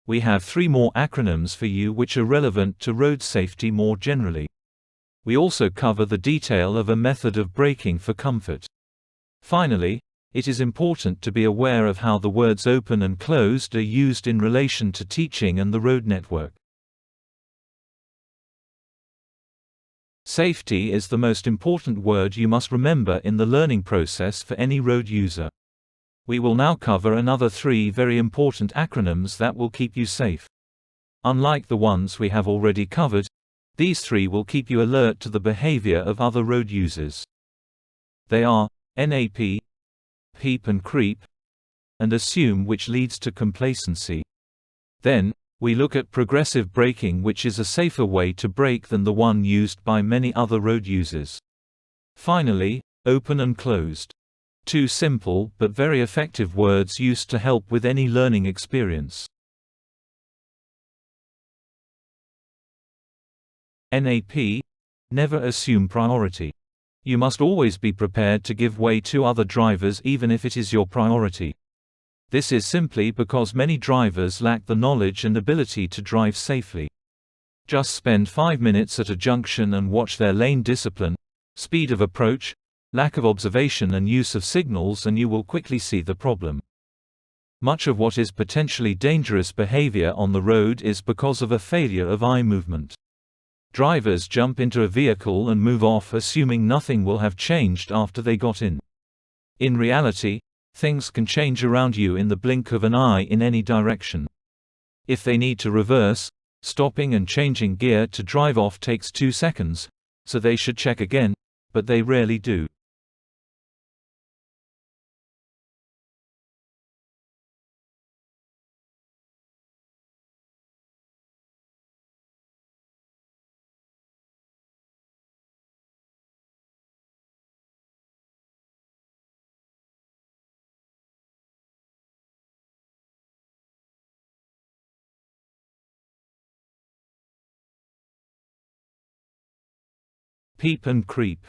we have 3 more acronyms for you which are relevant to road safety more generally. We also cover the detail of a method of braking for comfort. Finally, it is important to be aware of how the words open and closed are used in relation to teaching and the road network. Safety is the most important word you must remember in the learning process for any road user. We will now cover another 3 very important acronyms that will keep you safe. Unlike the ones we have already covered, these 3 will keep you alert to the behavior of other road users. They are NAP, peep and creep, and assume, which leads to complacency. Then, we look at progressive braking, which is a safer way to brake than the one used by many other road users. Finally, open and closed. 2 simple but very effective words used to help with any learning experience. NAP. Never assume priority. You must always be prepared to give way to other drivers even if it is your priority. This is simply because many drivers lack the knowledge and ability to drive safely. Just spend 5 minutes at a junction and watch their lane discipline, speed of approach, lack of observation and use of signals, and you will quickly see the problem. Much of what is potentially dangerous behavior on the road is because of a failure of eye movement. Drivers jump into a vehicle and move off assuming nothing will have changed after they got in. In reality, things can change around you in the blink of an eye in any direction. If they need to reverse, stopping and changing gear to drive off takes 2 seconds, so they should check again, but they rarely do. Peep and creep.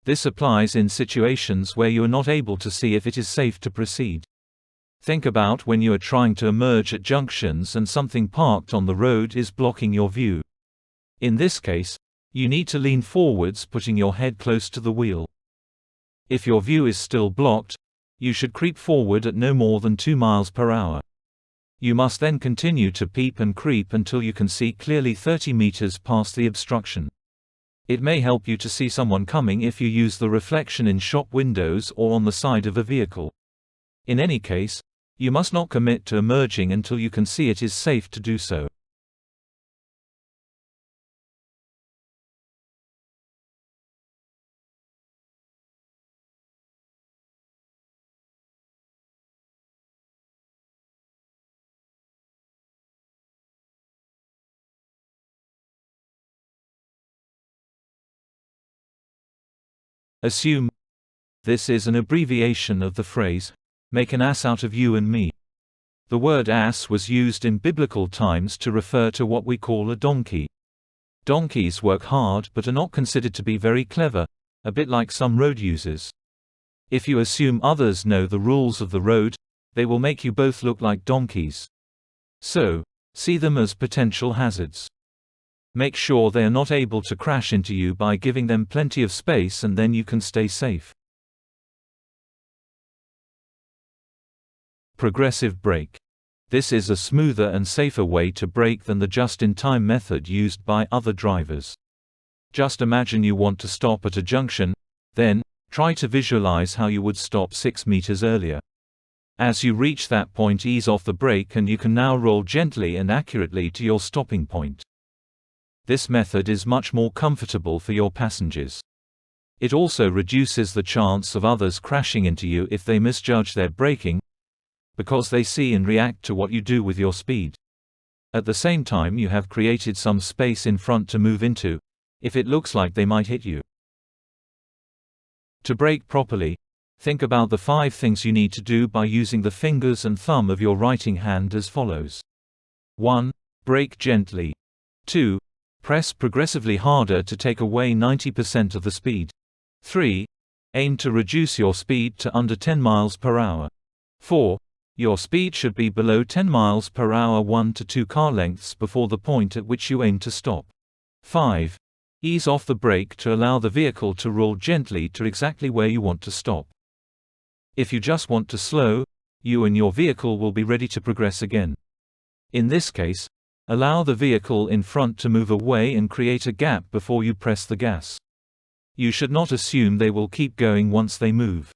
This applies in situations where you are not able to see if it is safe to proceed. Think about when you are trying to emerge at junctions and something parked on the road is blocking your view. In this case, you need to lean forwards, putting your head close to the wheel. If your view is still blocked, you should creep forward at no more than 2 miles per hour. You must then continue to peep and creep until you can see clearly 30 meters past the obstruction. It may help you to see someone coming if you use the reflection in shop windows or on the side of a vehicle. In any case, you must not commit to emerging until you can see it is safe to do so. Assume. This is an abbreviation of the phrase, "Make an ass out of you and me." The word ass was used in biblical times to refer to what we call a donkey. Donkeys work hard but are not considered to be very clever, a bit like some road users. If you assume others know the rules of the road, they will make you both look like donkeys. So, see them as potential hazards. Make sure they are not able to crash into you by giving them plenty of space, and then you can stay safe. Progressive brake. This is a smoother and safer way to brake than the just-in-time method used by other drivers. Just imagine you want to stop at a junction, then, try to visualize how you would stop 6 meters earlier. As you reach that point, ease off the brake and you can now roll gently and accurately to your stopping point. This method is much more comfortable for your passengers. It also reduces the chance of others crashing into you if they misjudge their braking, because they see and react to what you do with your speed. At the same time, you have created some space in front to move into, if it looks like they might hit you. To brake properly, think about the 5 things you need to do by using the fingers and thumb of your writing hand as follows. 1. Brake gently. 2. Press progressively harder to take away 90% of the speed. 3. Aim to reduce your speed to under 10 miles per hour. 4. Your speed should be below 10 miles per hour 1 to 2 car lengths before the point at which you aim to stop. 5. Ease off the brake to allow the vehicle to roll gently to exactly where you want to stop. If you just want to slow, you and your vehicle will be ready to progress again. In this case, allow the vehicle in front to move away and create a gap before you press the gas. You should not assume they will keep going once they move.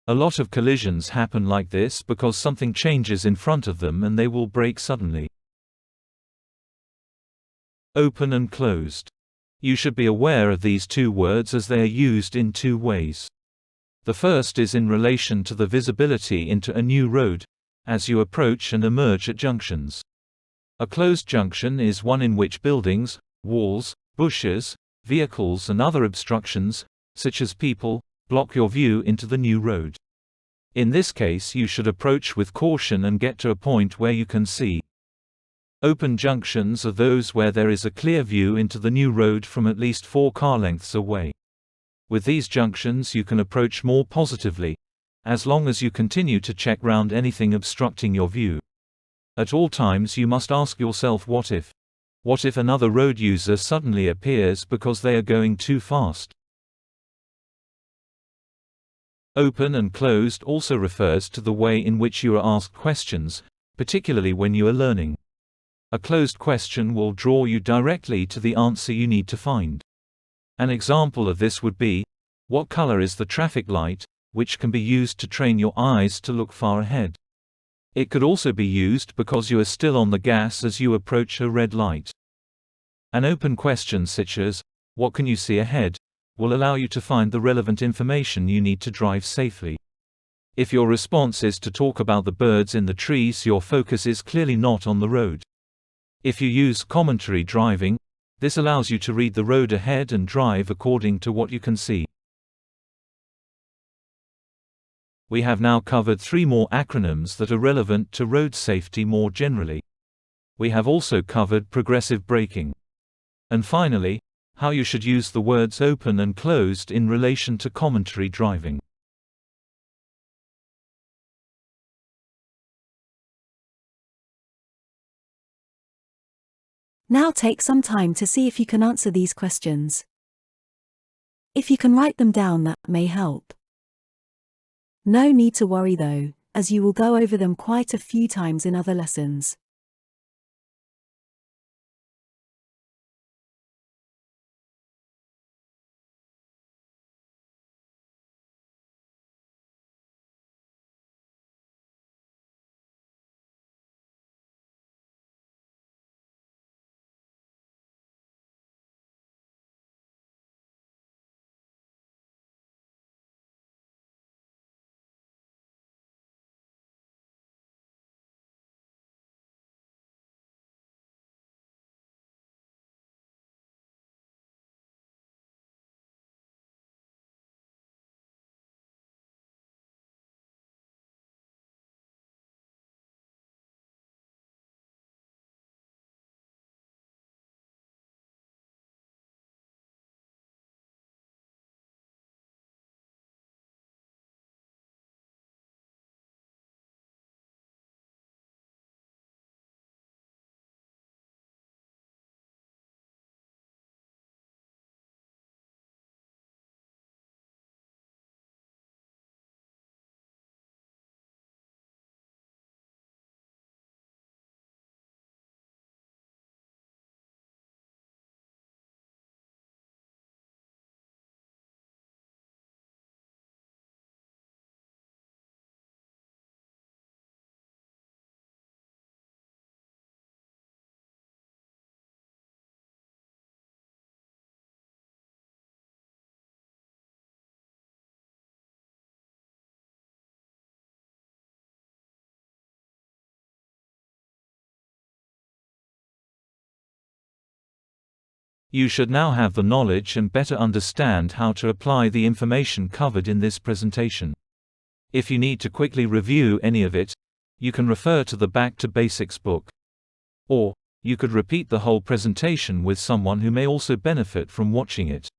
A lot of collisions happen like this because something changes in front of them and they will brake suddenly. Open and closed. You should be aware of these two words as they are used in two ways. The first is in relation to the visibility into a new road, as you approach and emerge at junctions. A closed junction is one in which buildings, walls, bushes, vehicles and other obstructions, such as people, block your view into the new road. In this case you should approach with caution and get to a point where you can see. Open junctions are those where there is a clear view into the new road from at least 4 car lengths away. With these junctions you can approach more positively, as long as you continue to check round anything obstructing your view. At all times you must ask yourself what if? What if another road user suddenly appears because they are going too fast? Open and closed also refers to the way in which you are asked questions, particularly when you are learning. A closed question will draw you directly to the answer you need to find. An example of this would be, what color is the traffic light, which can be used to train your eyes to look far ahead. It could also be used because you are still on the gas as you approach a red light. An open question such as, what can you see ahead, will allow you to find the relevant information you need to drive safely. If your response is to talk about the birds in the trees, your focus is clearly not on the road. If you use commentary driving, this allows you to read the road ahead and drive according to what you can see. We have now covered 3 more acronyms that are relevant to road safety more generally. We have also covered progressive braking. And finally, how you should use the words open and closed in relation to commentary driving. Now take some time to see if you can answer these questions. If you can write them down, that may help. No need to worry though, as you will go over them quite a few times in other lessons. You should now have the knowledge and better understand how to apply the information covered in this presentation. If you need to quickly review any of it, you can refer to the Back to Basics book. Or, you could repeat the whole presentation with someone who may also benefit from watching it.